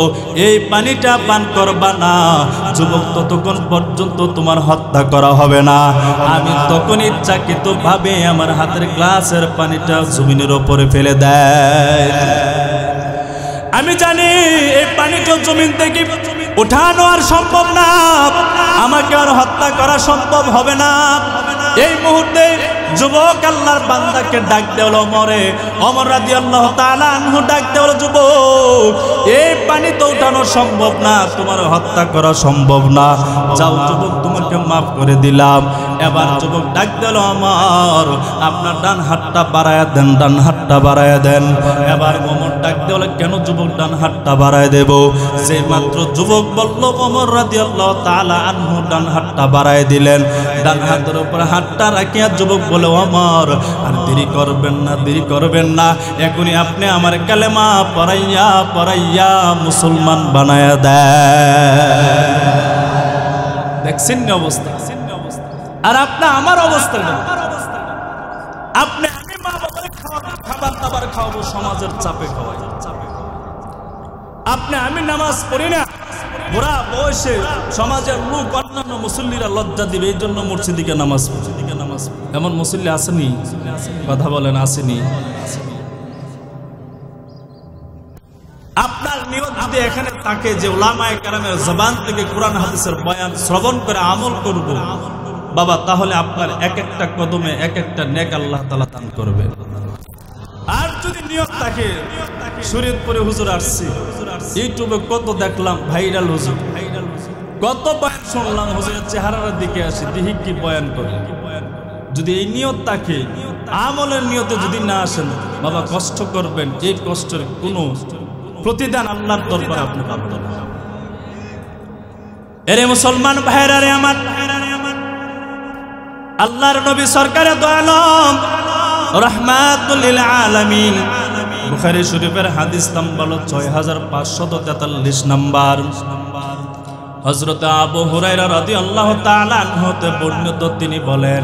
এই পানিটা পান করবা না যুবক ততক্ষণ পর্যন্ত তোমার হত্যা করা হবে না। আমি তখন ইচ্ছাকৃত ভাবে আমার হাতের গ্লাসের পানিটা জমিনের উপরে ফেলে দেয়। আমি জানি এই পানিটা জমিন থেকে উঠানো আর সম্ভব না, আমাকে আর হত্যা করা সম্ভব হবে না। এই মুহূর্তে যুবক আল্লাহর বান্দাকে ডাক দেওয়াল ওমরে, ওমর রাদিয়াল্লাহু তাআলা আনহু ডাক দেওয়াল যুবক এই পানি তো উঠানো সম্ভব না, তোমার হত্যা করা সম্ভব না, যাও যুবক তোমাকে মাফ করে দিলাম। এবার যুবক ডাক দেওয়াল ওমর আপনার ডান হাতটা বাড়ায়া দেন, ডান হাতটা বাড়ায়া দেন। এবার ওমর ডাক দেওয়াল কেন যুবক ডান হাতটা বাড়ায় দেব? যে মাত্র যুবক বলল ওমর রাদিয়াল্লাহু তাআলা আনহু ডান হাতটা বাড়ায় দিলেন। ডান হাতের উপর হাতটা রাখিয়া যুবক বলে ওমর আর দেরি করবেন না, দেরি করবেন না, এখনই আপনি আমার কালেমা পড়াইয়া পড়াইয়া মুসলমান বানায়া দেন। দেখছেন না অবস্থা? আর আপনি আমার অবস্থা না, আপনি আমি মা বাবার খাবার দাবার খাওয়াবো, সমাজের চাপে খাওয়াই। আপনি আমি নামাজ পড়ি না, বুড়া বয়সে সমাজের লোক অন্যান্য মুসল্লিরা লজ্জা দিবে এই জন্য মসজিদে নামাজ পড়ি। এমন মুসল্লি আসেনি? কথা বলেন আসেনি? আপনার নিয়ত যদি এখানে থাকে যে উলামায়ে কেরামের জবান থেকে কোরআন হাদিসের বয়ান শ্রবণ করে আমল করব বাবা, তাহলে আপনার এক একটা কদমে এক একটা নেক আল্লাহ তাআলা দান করবে। আর যদি নিয়ত থাকে শরীয়তপুরে হুজুর আসছে, ইউটিউবে কত দেখলাম ভাইরাল হুজুর, কত বয়ান শুনলাম, হুজুরের চেহারার দিকে আসি দেখি কি বয়ান করে। যদি এই নিয়ত থাকে, আমলের নিয়তে যদি না আসেন বাবা কষ্ট করবেন, এই কষ্টের কোনো প্রতিদান আল্লাহর দরবারে আপনি পাবেন না। এরে মুসলমান ভাইরা রে আমার, আল্লাহর নবী সরকারে দো আলম রাহমাতুল লিল আলামিন, বুখারী শরীফের হাদিস নাম্বার 6543 নাম্বার, হযরত আবু হুরায়রা রাদিয়াল্লাহু তাআলা আনহু হতে বর্ণিত, তিনি বলেন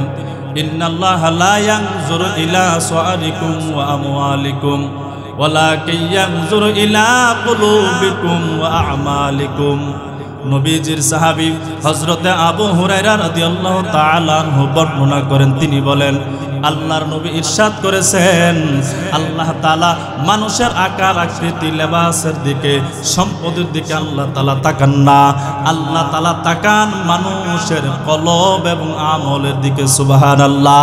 ইন্নাল্লাহা লা ইয়ানজুরু ইলা সুআরিকুম ওয়া আমওয়ালিকুম ওয়ালাকিন ইয়ানজুরু ইলা কুলুবিকুম ওয়া আমালিকুম। নবীজির সাহাবী হযরতে আবু হুরায়রা রাদিয়াল্লাহু তাআলা আনহু বর্ণনা করেন, তিনি বলেন আল্লাহর নবী ইরশাদ করেছেন আল্লাহ তাআলা মানুষের আকার আকৃতি লেবাসের দিকে সম্পদের দিকে আল্লাহ তাআলা তাকান না, আল্লাহ তাআলা তাকান মানুষের কলব এবং আমলের দিকে। সুবহানাল্লাহ।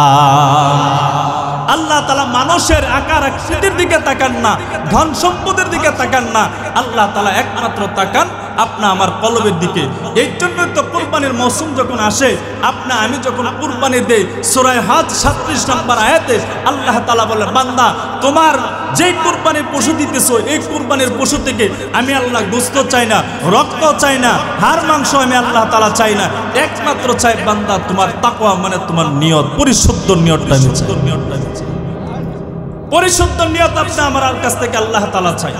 আল্লাহ তাআলা মানুষের আকার আকৃতির দিকে তাকান না, ধন সম্পদের দিকে তাকান না, আল্লাহ তাআলা একমাত্র তাকান আপনা আমার কলবের দিকে। এই জন্যই তো কুরবানির মৌসুম যখন আসে, আপনা আমি যখন কুরবানি দেই, সূরা হজ 37 নম্বর আয়াতে আল্লাহ তাআলা বলেন বান্দা তোমার যেই কুরবানির পশু দিতেছো এই কুরবানির পশু থেকে আমি আল্লাহ গোশত চাই না, রক্ত চাই না, হাড় মাংস আমি আল্লাহ তাআলা চাই না, একমাত্র চাই বান্দা তোমার তাকওয়া মানে তোমার নিয়ত, পরিশুদ্ধ নিয়তটা চাই। পরিশুদ্ধ নিয়ত আপনি আমার কাছ থেকে আল্লাহ তাআলা চাই।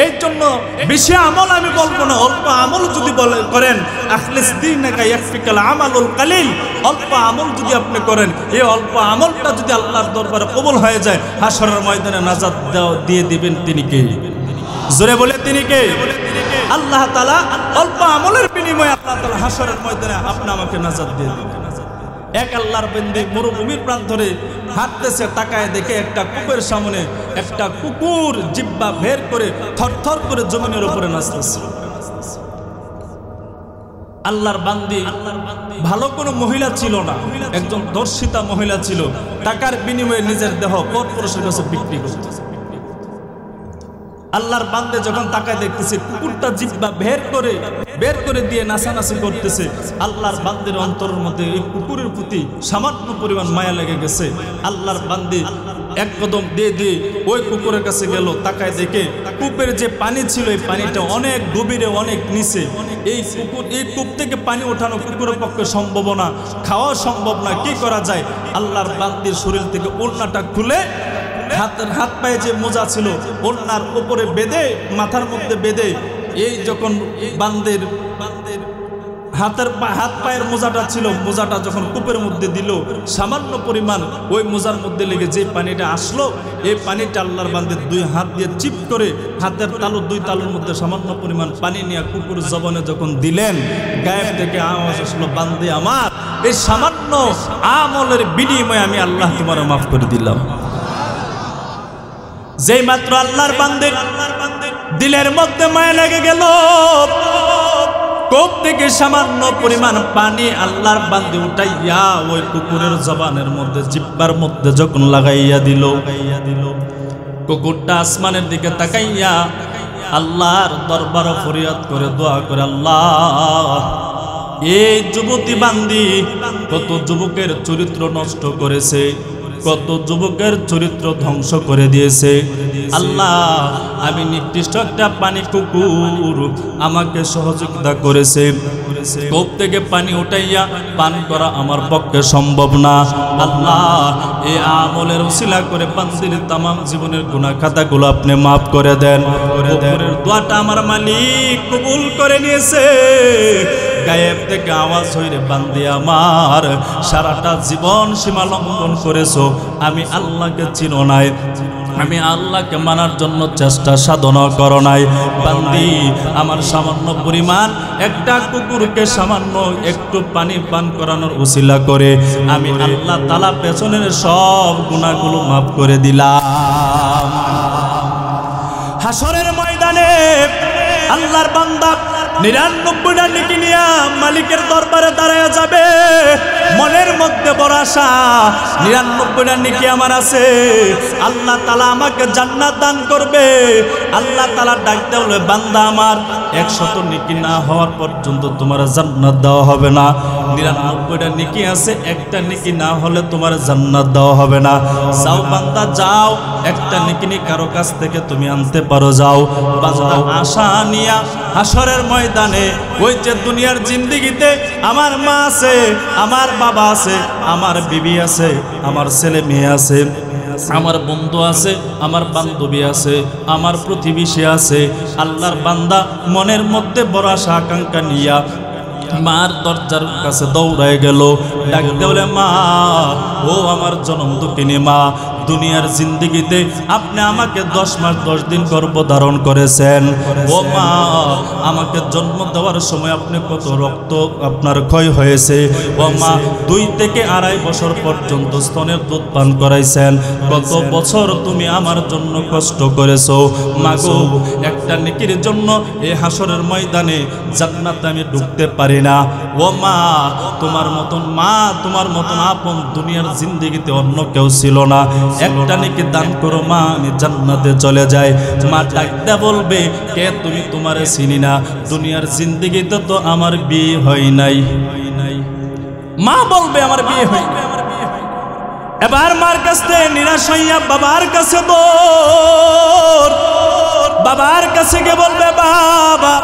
এই জন্য বেশি আমল আমি বলবো না, অল্প আমল যদি করেন আখলিস দীনাকা ইয়াকফিকাল আমালুল কালিল, অল্প আমল যদি আপনি করেন, এই অল্প আমলটা যদি আল্লাহর দরবারে কবুল হয়ে যায়, হাশরের ময়দানে নাজাত দিয়ে দিবেন তিনি কে? জোরে বলে তিনি কে? আল্লাহ তাআলা অল্প আমলের বিনিময়ে আল্লাহ তাআলা হাশরের ময়দানে আপনি আমাকে নাজাত দিয়ে দিবেন। এক আল্লাহর বান্দা মরুভূমির প্রান্তরে হাঁটতেছে, তাকায় দেখে একটা কূপের সামনে একটা কুকুর জিহ্বা বের করে থরথর করে জমিনের উপরে নাচতেছে। আল্লাহর বান্দি ভালো কোনো মহিলা ছিল না, একজন দর্শিতা মহিলা ছিল, টাকার বিনিময়ে নিজের দেহ পর পুরুষের কাছে বিক্রি করতেছে। আল্লাহর বান্দে যখন তাকায় দেখতেছে কুকুরটা জিহ্বা বের করে দিয়ে নাচানাচি করতেছে, আল্লাহর বান্দের অন্তরের মধ্যে এই কুকুরের প্রতি সামান্য পরিমাণ মায়া লেগে গেছে। আল্লাহর বান্দি এক কদম দিয়ে ওই কুকুরের কাছে গেল, তাকায় দেখে কূপের যে পানি ছিল এই পানিটা অনেক গভীরে, অনেক নিচে। এই কূপ থেকে পানি ওঠানো কুকুরের পক্ষে সম্ভব না, খাওয়া সম্ভব না। কি করা যায়? আল্লাহর বান্দির শরীর থেকে ওড়নাটা খুলে হাত পায়ে যে মোজা ছিল ওড়নার উপরে বেঁধে মাথার মধ্যে বেঁধে এই যখন বান্দের হাত পায়ের মোজাটা ছিল, মোজাটা যখন কূপের মধ্যে দিল সামান্য পরিমাণ ওই মোজার মধ্যে লেগে যে পানিটা আসলো, এই পানিটা আল্লাহর বান্দের দুই হাত দিয়ে চিপ করে হাতের তালু দুই তালুর মধ্যে সামান্য পরিমাণ পানি নিয়ে কুকুর জবানে যখন দিলেন, গায়েব থেকে আওয়াজ আসলো, বান্দে আমার এই সামান্য আমলের বিনিময়ে আমি আল্লাহ তোমার মাফ করে দিলাম। যেই মাত্র আল্লাহর বান্দের দিলের মধ্যে মায়া লেগে গেল, কূপ থেকে সামান্য পরিমাণ পানি আল্লাহর বান্দে উঠাইয়া ওই কুকুরের জবানের মধ্যে জিহ্বার মধ্যে যখন লাগাইয়া দিল, কুকুরটা আসমানের দিকে তাকাইয়া আল্লাহর দরবারে ফরিয়াদ করে দোয়া করে, আল্লাহ এই যুবতী বান্দি কত যুবকের চরিত্র নষ্ট করেছে, কত যুবকের চরিত্র ধ্বংস করে দিয়েছে। আল্লাহ আমি নির্দিষ্ট একটা পানি কুকুর আমাকে সহযোগিতা করেছে, কূপ থেকে পানি উঠাইয়া পান করা আমার পক্ষে সম্ভব না। আল্লাহ এই আমলের উসিলা করে বান্দির তামাম জীবনের গুনাহ খাতাগুলো আপনি মাফ করে দেন। কুকুরের দোয়াটা আমার মালিক কবুল করে নিয়েছে। গায়েব থেকে আওয়াজ হইরে, বান্দি আমার সারাটা জীবন সীমা লঙ্ঘন করেছো, আমি আল্লাহকে চিনো নাই, আমি আল্লাহকে মানার জন্য চেষ্টা সাধনা করো নাই। বান্দি আমার সামান্য পরিমাণ একটা কুকুরকে সামান্য একটু পানি পান করানোর উসিলা করে আমি আল্লাহ তাআলা পেছনের সব গুনাহগুলো মাফ করে দিলাম। হাসরের ময়দানে আল্লাহর বান্দা ৯৯টা নেকি নিয়া মালিকের দরবারে দাঁড়ায় যাবে, মনের মধ্যে বড় আশা ৯৯টা নেকি আমার আছে, আল্লাহ তাআলা আমাকে জান্নাত দান করবে। আল্লাহ তাআলা ডাকতে বলে, বান্দা আমার ১০০ নেকি না হওয়ার পর্যন্ত তোমার জান্নাত দেওয়া হবে না। ৯৯টা নেকি আছে, একটা নেকি না হলে তোমার জান্নাত দেওয়া হবে না। যাও বান্দা যাও, একটা নেকি নি কারো কাছ থেকে তুমি আনতে পারো, যাও। বান্দা আশা নিয়া হাসরের ময়দানে ওই যে দুনিয়ার জিন্দেগিতে আমার মা আছে, আমার বাবা আছে, আমার বিবি আছে, আমার ছেলে মেয়ে আছে, আমার বন্ধু আছে, আমার বান্ধবী আছে, আমার প্রতিবেশী আছে। আল্লাহর বান্দা মনের মধ্যে বড় আশা আকাঙ্ক্ষা নিয়া মার দরজার কাছে দৌড়ায় গেল, ডাকতে বলে, মা ও আমার জনম দুঃখিনী মা, দুনিয়ার জিন্দেগিতে আপনি আমাকে ১০ মাস ১০ দিন গর্ভধারণ করেছেন। ও মা, আমাকে জন্ম দেওয়ার সময় আপনি কত রক্ত আপনার ক্ষয় হয়েছে। ও মা, ২ থেকে ২.৫ বছর পর্যন্ত স্তনের দুধ পান করাইছেন। কত বছর তুমি আমার জন্য কষ্ট করেছো। মা গো, একটা নেকির জন্য এই হাসরের ময়দানে জান্নাতে আমি ঢুকতে পারি না। ও মা, তোমার মতন মা, তোমার মতন আপন দুনিয়ার জিন্দেগিতে অন্য কেউ ছিল না। একটা নেকি দান করো মা, আমি জান্নাতে চলে যাই। মা ডাকতে বলবে, কে তুমি? তোমারে চিনি না, দুনিয়ার জিন্দেগিতে তো আমার বিয়ে হয় নাই। মা বলবে, আমার বিয়ে হয় নাই। এবার মার কাছে নিরাশ হইয়া বাবার কাছে দৌড়, বাবার কাছে গিয়ে বলবে, বাবা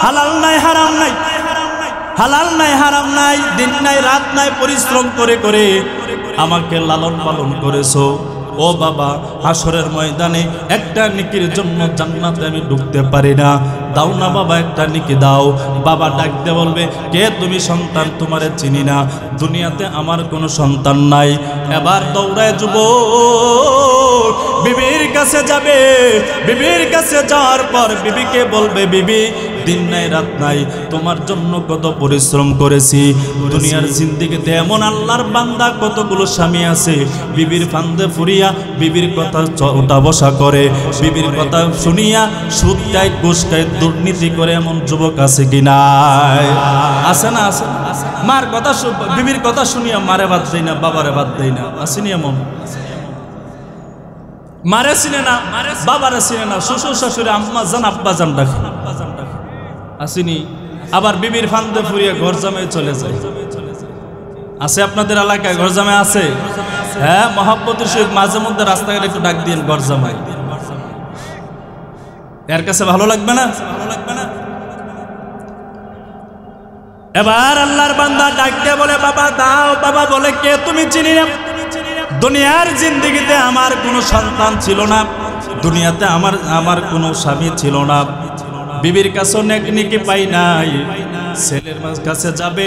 হালাল নাই হারাম নাই, হালাল নাই হারাম নাই, দিন নাই রাত নাই পরিশ্রম করে করে আমাকে লালন পালন করেছো। ও বাবা, হাসরের ময়দানে একটা নেকির জন্য জান্নাতে আমি ঢুকতে পারি না, দাও না বাবা, একটা নেকি দাও। বাবা ডাকতে বলবে, কে তুমি? সন্তান তোমারে চিনি না, দুনিয়াতে আমার কোনো সন্তান নাই। এবার দৌড়ায় যুবক বিবির কাছে যাবে। বিবির কাছে যাওয়ার পর বিবিকে বলবে, বিবি দিন নাই রাত নাই তোমার জন্য কত পরিশ্রম করেছি। দুনিয়ার জিন্দেগিতে এমন আল্লাহর বান্দা কতগুলো স্বামী আছে, বিবির ফান্দে ফুরিয়া বিবির কথা ওঠা বসা করে, বিবির কথা শুনিয়া সুদ খায়, ঘুষ খায়, দুর্নীতি করে এমন যুবক আছে কি নাই? আছে না? আছে। মার কথা বিবির কথা শুনিয়া মারে বাদ দেয় না, বাবারে বাদ দেয় না, আসেনি এমন? মারে চিনে না, বাবারে চিনে না, শ্বশুর শাশুড়ি আম্মা জান আব্বা জান ডাকে, আসেনি? আবার বিবির ফান্দে ফুরিয়ে ঘর জামাই চলে যায়। আছে আপনাদের এলাকায় ঘর জামাই আছে? হ্যাঁ, মহব্বতের সহিত মাঝে মধ্যে রাস্তাঘাটে একটু ডাক দিন ঘর জামাই। এর কাছে ভালো লাগবে না? এবার আল্লাহর বান্দা ডাক দিয়ে বলে, বাবা দাও। বাবা বলে, কে তুমি? চিনি না, দুনিয়ার জিন্দেগিতে আমার কোনো সন্তান ছিল না, দুনিয়াতে আমার কোনো স্বামী ছিল না, বিবির কাছেও নেকি পাই নাই, ছেলের কাছে যাবে,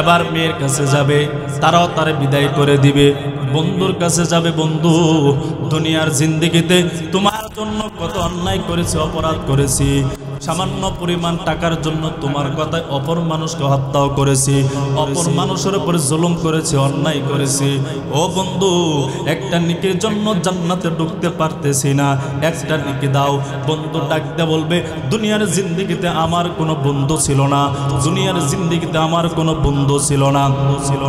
এবার মেয়ের কাছে যাবে, তারাও তারে বিদায় করে দিবে, বন্ধুর কাছে যাবে, বন্ধু দুনিয়ার জিন্দেগিতে তোমার জন্য কত অন্যায় করেছি, অপরাধ করেছি, সামান্য পরিমাণ টাকার জন্য তোমার কথায় অপর মানুষকে হত্যাও করেছি, অপর মানুষের উপরে জুলুম করেছি, অন্যায় করেছি। ও বন্ধু, একটা নেকির জন্য জান্নাতে ঢুকতে পারতেছি না, একটা নেকি দাও। বন্ধু ডাকতে বলবে, দুনিয়ার জিন্দেগিতে আমার কোনো বন্ধু ছিল না, দুনিয়ার জিন্দেগিতে আমার কোনো বন্ধু ছিল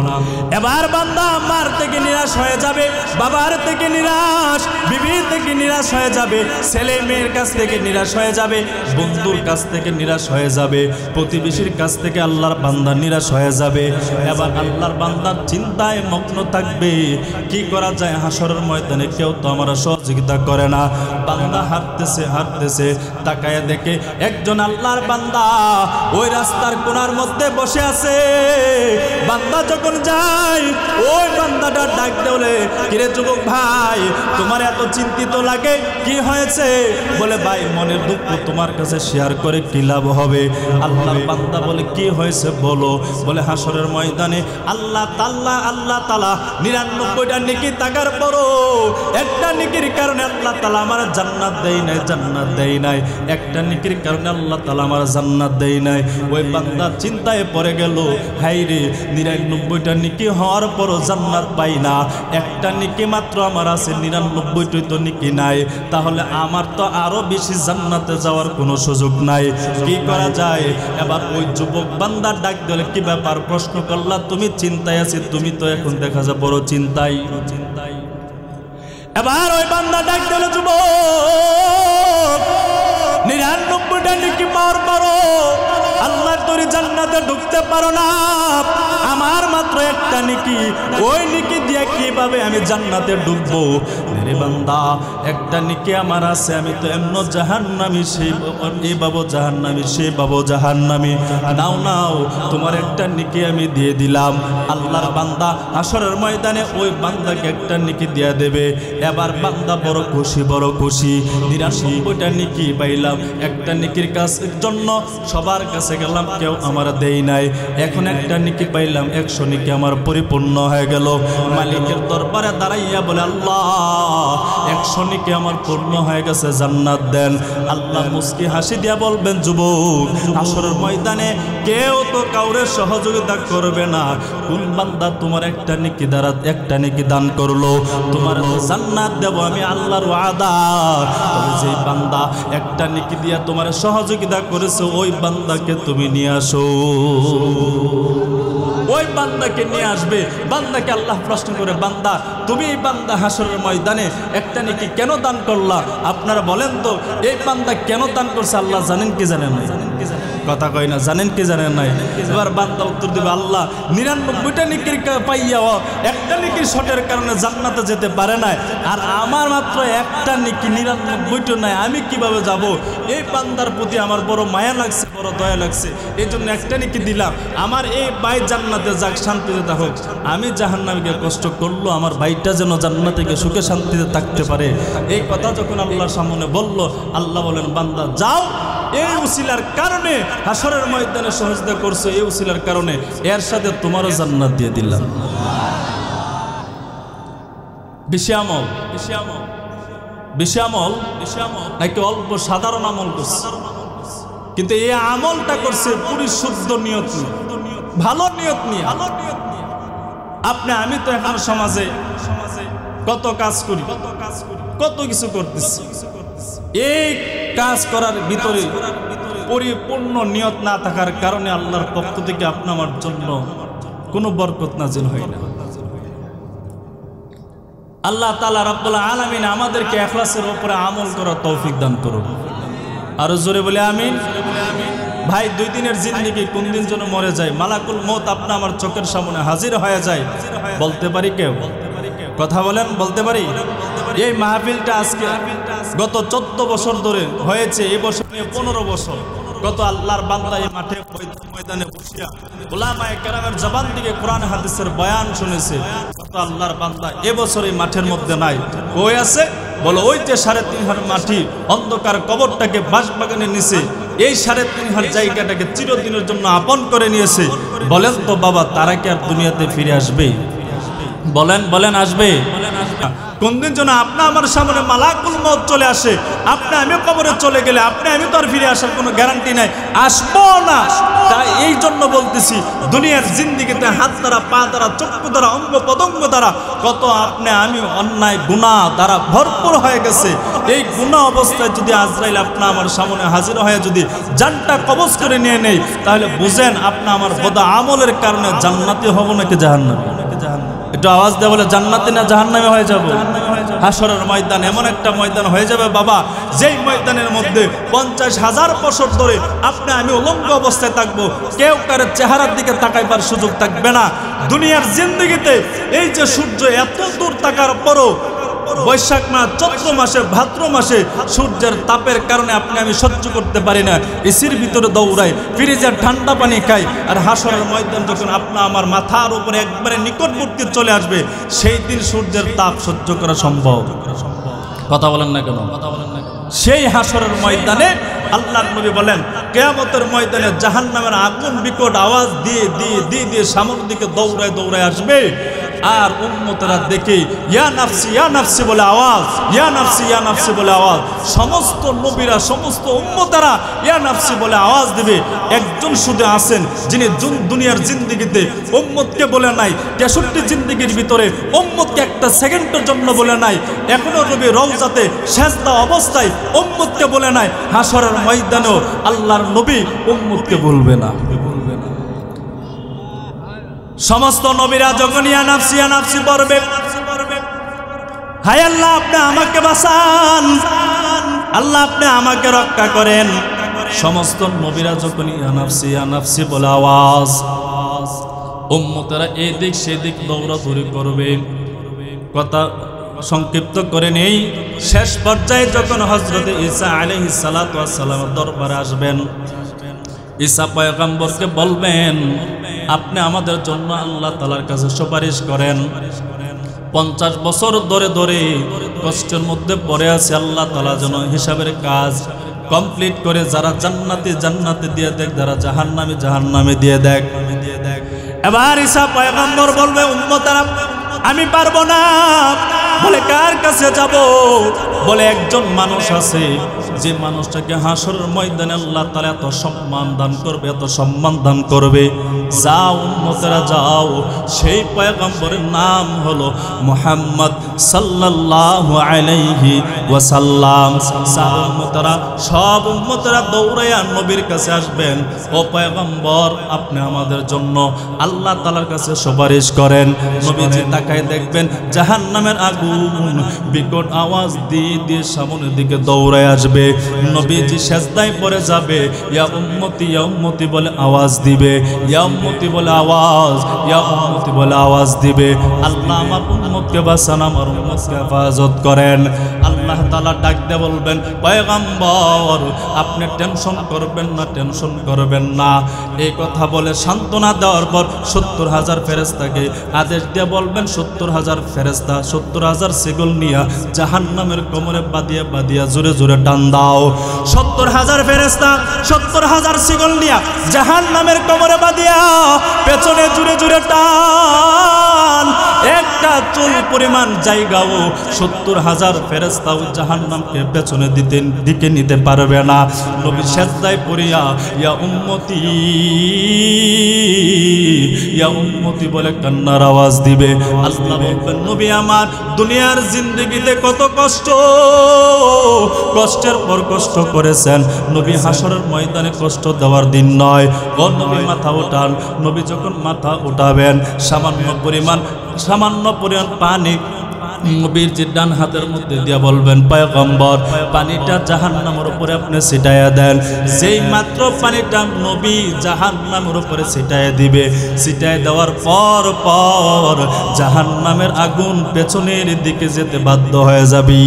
না। এবার বান্দা মার থেকে নিরাশ হয়ে যাবে, বাবার থেকে নিরাশ, বিবি থেকে নিরাশ হয়ে যাবে, ছেলে মেয়ের কাছ থেকে নিরাশ হয়ে যাবে, বন্ধুর কাছ থেকে নিরাশ হয়ে যাবে, প্রতিবেশীর কাছ থেকে আল্লাহর বান্দা নিরাশ হয়ে যাবে। এবার আল্লাহর বান্দার চিন্তায় মগ্ন থাকবে, কি করা যায় হাসরের ময়দানে, কেউ তো আমার সহযোগিতা করে না। বান্দা হাঁটতেছে, তাকায় দেখে একজন আল্লাহর বান্দা ওই রাস্তার কোণার মধ্যে বসে আছে। বান্দা যখন যায়, ওই বান্দাটা ডাক দেওলে, কিরে যুবক ভাই, তোমার এত চিন্তিত লাগে, কি হয়েছে? বলে, ভাই মনের দুঃখ তোমার কাছে শেয়ার করে কি লাভ হবে? আল্লাহর বান্দা বলে, কি হয়েছে বলো? বলে, হাসরের ময়দানে আল্লাহ তাআলা 99টা নেকি থাকার পরও একটা নেকির কারণে আল্লাহ তাআলা আমার জান্নাত দেয় নাই, একটা নেকির কারণে আল্লাহ তাআলা আমার জান্নাত দেয় নাই। ওই বান্দা চিন্তায় পড়ে গেল, হাই রে, 99টা নেকি হওয়ার পরও জান্নাত পাই না, একটা নেকি মাত্র আমার আছে, 99টা তো নেকি নাই, তাহলে আমার তো আরো বেশি জান্নাতে যাওয়ার কোনো সুযোগ নাই, কি করা যায়? এবার ওই যুবক বান্দা ডাক দিলে, কি ব্যাপার? প্রশ্ন করলা, তুমি চিন্তায় আছি, তুমি তো এখন দেখা যায় বড় চিন্তায়। এবার ওই বান্দা ডাক দিল, যুবক, 99টা নেকি পাওয়ার পরও আল্লাহর তৈরি জান্নাতে ঢুকতে পারো না, আমার মাত্র একটা নেকি, ওই নেকি দিয়ে কিভাবে আমি জান্নাতে ঢুকবো? রে বান্দা, একটা নেকি আমার আছে, আমি তো এমন জাহান্নামী, এই বাবু জাহান্নামী, সে বাবু জাহান্নামী, নাও তোমার একটা নেকি আমি দিয়ে দিলাম। আল্লাহর বান্দা হাসরের ময়দানে ওই বান্দাকে একটা নেকি দিয়ে দেবে। এবার বান্দা বড় খুশি, 99টা নেকি পাইলাম, একটা নেকির কাছের জন্য সবার কাছে গেলাম, কেউ আমার দেই নাই, এখন একটা নেকি পাইলাম, 100 নেকি আমার পরিপূর্ণ হয়ে গেল। মালিকের দরবারে দাঁড়াইয়া বলে, আল্লাহ 100 নেকি আমার পূর্ণ হয়ে গেছে, জান্নাত দেন। আল্লাহ মুস্কি হাসি দিয়া বলবেন, যুবক, হাসরের ময়দানে কেউ তো কাউরে সহযোগিতা করবে না, কোন বান্দা তোমার একটা নেকি দ্বারা একটা নেকি দান করলো, তোমার জান্নাত দেব আমি, আল্লাহর ওয়াদা। তবে যেই বান্দা একটা নেকি দিয়া তোমার সহযোগিতা করেছে, ওই বান্দাকে তুমি নিয়ে আসো। ওই বান্দাকে নিয়ে আসবে। বান্দাকে আল্লাহ প্রশ্ন করে, বান্দা তুমি এই বান্দা হাসরের ময়দানে একটা নেকি কেন দান করলা? আপনারা বলেন তো, এই বান্দা কেন দান করছে? আল্লাহ জানেন কি জানেন না? কথা কয় না, জানেন কি জানেন নাই? এবার বান্দা উত্তর দিবে, আল্লাহ 99টা নেকির পাইয়াও একটা নেকির শটের কারণে জান্নাতে যেতে পারে না, আর আমার মাত্র একটা নেকি, 99টা নাই, আমি কিভাবে যাব? এই বান্দার প্রতি আমার বড় মায়া লাগছে, বড় দয়া লাগছে, এই জন্য একটা নেকি দিলাম। আমার এই ভাই জান্নাতে যাক, শান্তিতে থাকুক, আমি জাহান্নামীকে কষ্ট করলো, আমার ভাইটা যেন জান্নাতে গিয়ে সুখে শান্তিতে থাকতে পারে। এই কথা যখন আল্লাহর সামনে বলল, আল্লাহ বলেন, বান্দা যাও, এই উসিলার কারণে হাসরের ময়দানে সহযোগিতা করছো, এই উসিলার কারণে এর সাথে তোমারও জান্নাত দিয়ে দিলাম। বেশি আমল নাকি অল্প সাধারণ আমল করছে, কিন্তু এই আমলটা করছে পুরি শুদ্ধ নিয়ত, ভালো নিয়ত নিয়ে। আপনি আমি তো এখন সমাজে কত কাজ করি, কত কিছু করতেছি, এই কাজ করার ভিতরে পরিপূর্ণ নিয়ত না থাকার কারণে আল্লাহর পক্ষ থেকে আপনার জন্য কোনো বরকত নাজিল হয় না। আল্লাহ তাআলা রাব্বুল আলামিন আমাদেরকে ইখলাসের উপরে আমল করার তৌফিক দান করুন। আর জোরে বলে আমিন। ভাই, 2 দিনের জিন্দেগি কোন দিন যেন মরে যায়, মালাকুল মউত আপনা আমার চোখের সামনে হাজির হয়ে যায়, বলতে পারি কেউ? কথা বলেন, বলতে পারি? এই মাহফিলটা আজকে গত 14 বছর ধরে হয়েছে, এই বছর নিয়ে 15 বছর। কত আল্লাহর বান্দা এই মাঠে ময়দানে বসিয়া উলামায়ে কেরামের জবান থেকে কোরআন হাদিসের বয়ান শুনেছে, কত আল্লাহর বান্দা এবছর এই মাঠের মধ্যে নাই, কই আছে? বলো ওই যে 3.5 হাত মাটি অন্ধকার কবরটাকে বাঁশবাগানে নিচে, এই 3.5 হাত জায়গাটাকে চিরদিনের জন্য আপন করে নিয়েছে। বলেন তো বাবা, তারা কি আর দুনিয়াতে ফিরে আসবে? বলেন বলেন আসবে? কোনদিন যেন আপনি আমার সামনে মালাকুল মউত চলে আসে, আপনি আমি কবরে চলে গেলে আপনি আমি তো আর ফিরে আসার কোনো গ্যারান্টি নাই, আসবো না। তাই এই জন্য বলতেছি, দুনিয়ার জিন্দেগিতে হাত দ্বারা, পা দ্বারা, চক্ষু দ্বারা, অঙ্গ প্রত্যঙ্গ দ্বারা কত আপনি আমি অন্যায় গুনাহ দ্বারা ভরপুর হয়ে গেছে। এই গুনাহ অবস্থায় যদি আজরাইল আপনি আমার সামনে হাজির হয়ে যদি জানটা কবজ করে নিয়ে নেই, তাহলে বুঝেন আপনি আমার বদ আমলের কারণে জান্নাতি হব নাকি জাহান্নামী? একটু আওয়াজ দেয় বলে, জান্নাতি না জাহান্নামী হয়ে যাব? হাশরের ময়দান এমন একটা ময়দান হয়ে যাবে বাবা, যেই ময়দানের মধ্যে 50,000 বছর ধরে আপনি আমি উলঙ্গ অবস্থায় থাকবো, কেউ কারো চেহারার দিকে তাকাইবার সুযোগ থাকবে না। দুনিয়ার জিন্দেগিতে এই যে সূর্য এত দূর থাকার পরও বৈশাখ মাস, চৈত্র মাসে, ভাদ্র মাসে সূর্যের তাপের কারণে আপনি আমি সহ্য করতে পারি না, এসির ভিতরে দৌড়াই, ফ্রিজের ঠান্ডা পানি খাই। আর হাশরের ময়দান যখন আপনা আমার মাথার উপরে একবারে নিকটবর্তী চলে আসবে, সেই দিন সূর্যের তাপ সহ্য করা সম্ভব? কথা বলেন না কেন? সেই হাশরের ময়দানে আল্লাহর নবী বলেন, কিয়ামতের ময়দানে জাহান্নামের আগুন বিকট আওয়াজ দিয়ে দিয়ে দিয়ে দিয়ে সামনের দিকে দৌড়ায় দৌড়ায় আসবে। আর উম্মতেরা দেখে ইয়া নাফসি বলে আওয়াজ, ইয়া নাফসি বলে আওয়াজ। সমস্ত নবীরা, সমস্ত উম্মতেরা ইয়া নাফসি বলে আওয়াজ দিবে। একজন শুধু আছেন যিনি দুনিয়ার জিন্দেগিতে উম্মতকে বলে নাই, 63 জিন্দেগির ভিতরে উম্মতকে একটা সেকেন্ডের জন্য বলে নাই। এখনো নবী রওজাতে সেজদা অবস্থায় উম্মতকে বলে নাই। হাশরের ময়দানেও আল্লাহর নবী উম্মতকে বলবে না। সমস্ত নবীরা যখন ইয়া নাফসি পড়বে, হায় আল্লাহ আপনি আমাকে বাঁচান, আল্লাহ আপনি আমাকে রক্ষা করেন। সমস্ত নবীরা যখন ইয়া নাফসি বলে আওয়াজ, উম্মতেরা এদিক সেদিক দৌড়াদৌড়ি করবে। কথা সংক্ষিপ্ত করে নেই, শেষ পর্যায়ে যখন হযরত ঈসা আলাইহিস সালাতু ওয়াস সালামের দরবারে আসবেন, ঈসা পয়গম্বরকে বলবেন, আপনি আমাদের জন্য আল্লাহ তাআলার কাছে সুপারিশ করেন। 50 বছর ধরে ধরে কষ্টের মধ্যে পড়ে আছে, আল্লাহ তাআলা যেন হিসাবের কাজ কমপ্লিট করে যারা জান্নাতে দিয়ে দেখ, যারা জাহান্নামে দিয়ে দেখ। এবার ঈসা পয়গম্বর বলবে, উম্মতরা আমি পারবো না। বলে কার কাছে যাব? বলে একজন মানুষ আছে, যে মানুষটাকে হাশরের ময়দানে আল্লাহ তাআলা এত সম্মান দান করবে, এত সম্মান দান করবে। যাও উম্মতেরা যাও, সেই পয়গম্বরের নাম হলো মুহাম্মদ সাল্লাল্লাহু আলাইহি ওয়াসাল্লাম। সব উম্মতেরা দৌড়াইয়া নবীর কাছে আসবেন, ও পয়গম্বর আপনি আমাদের জন্য আল্লাহ তাআলার কাছে সুপারিশ করেন। নবীজি তাকায় দেখবেন জাহান্নামের আগুন বিকট আওয়াজ দিয়ে দিয়ে সামনের দিকে দৌড়ায় আসবে। নবীজি সেজদায় পড়ে যাবে, ইয়া উম্মতি বলে আওয়াজ দিবে, ইয়া উম্মতি বলে আওয়াজ, ইয়া উম্মতি বলে আওয়াজ দিবে। আল্লাহ আমার উম্মতকে বাঁচান, আমার উম্মতকে হেফাজত করেন। আল্লাহ তাআলা ডাক দিয়ে বলবেন, পয়গম্বর আপনি টেনশন করবেন না। এই কথা বলে সান্ত্বনা দেওয়ার পর 70,000 ফেরেশতাকে আদেশ দিয়ে বলবেন, 70,000 ফেরেশতা 70,000 সেগল নিয়া জাহান্নামের কোমরে বাঁধিয়া জোরে জোরে টান দাও। 70,000 ফেরেশতা 70,000 সেগল নিয়া জাহান্নামের কোমরে বাঁধিয়া পেছনে জোরে জোরে টান। একটা চুল পরিমাণ জায়গাও 70,000 ফেরেশতাও জাহান্নামকে পেছনে দিকে নিতে পারবে না। নবী সেজদায় পড়িয়া ইয়া উম্মতি বলে কান্নার আওয়াজ দিবে। আল্লাহ বলবেন, নবী আমার দুনিয়ার জিন্দেগিতে কত কষ্টের পর কষ্ট করেছেন, নবী হাশরের ময়দানে কষ্ট দেওয়ার দিন নয়। ও নবী মাথা উঠান। নবী যখন মাথা উঠাবেন, সামান্য পরিমাণ পানি নবীর যে ডান হাতের মধ্যে দিয়ে বলবেন, পয়গম্বর পানিটা জাহান্নামের উপরে আপনি ছিটাইয়া দেন। যেই মাত্র পানিটা নবী জাহান্নামের উপরে ছিটাইয়া দিবে, ছিটাই দেওয়ার পর জাহান্নামের আগুন পেছনের দিকে যেতে বাধ্য হয়ে যাবে।